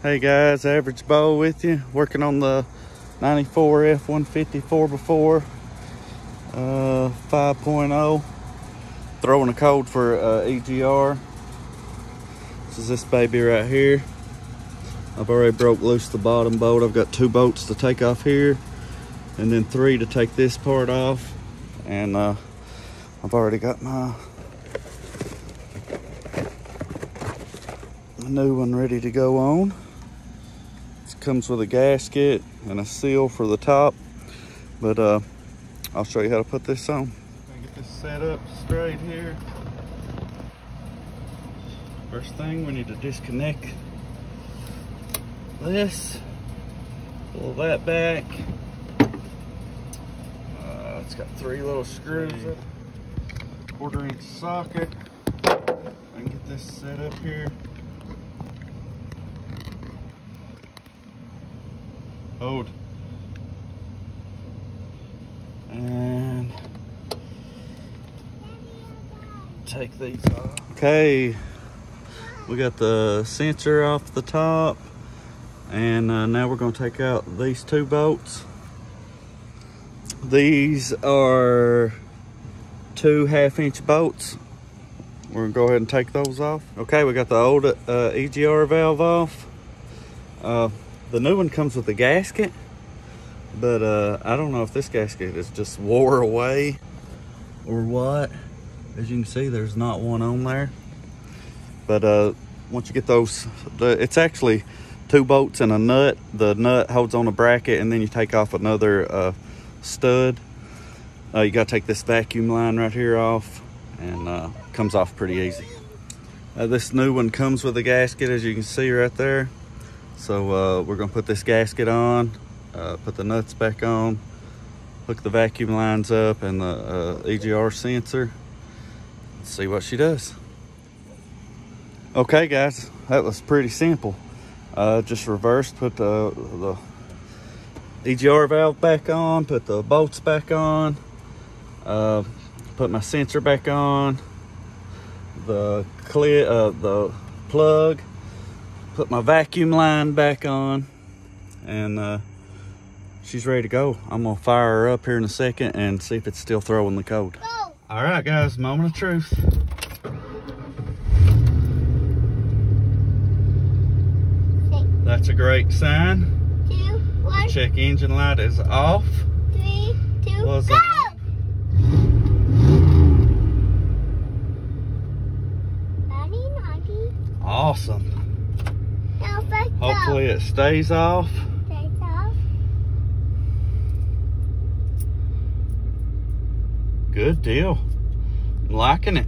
Hey guys, Average Bo with you, working on the 94 F150 4x4 5.0, throwing a code for EGR. This is this baby right here. I've already broke loose the bottom bolt. I've got 2 bolts to take off here and then 3 to take this part off, and I've already got my new one ready to go on. It comes with a gasket and a seal for the top, but I'll show you how to put this on. Get this set up straight here. First thing, we need to disconnect this, pull that back. It's got 3 little screws, 1/4 inch socket. I can get this set up here. Hold. And take these off. Okay, we got the sensor off the top, and now we're going to take out these 2 bolts. These are 2 1/2-inch bolts. We're gonna go ahead and take those off. Okay, we got the old EGR valve off. The new one comes with a gasket, but I don't know if this gasket is just wore away or what. As you can see, there's not one on there. But once you get those, it's actually 2 bolts and a nut. The nut holds on a bracket, and then you take off another stud. You gotta take this vacuum line right here off, and comes off pretty easy. This new one comes with a gasket, as you can see right there. So we're gonna put this gasket on, put the nuts back on, hook the vacuum lines up and the EGR sensor. Let's see what she does. Okay guys, that was pretty simple. Just reversed, put the EGR valve back on, put the bolts back on, put my sensor back on, the plug, put my vacuum line back on, and she's ready to go. I'm gonna fire her up here in a second and see if it's still throwing the code. Go. All right guys, moment of truth. That's a great sign. 2, 1. Check engine light is off. 3, 2, was go! On. Awesome. Now let's Hopefully it stays off. Stays off. Good deal. I'm liking it.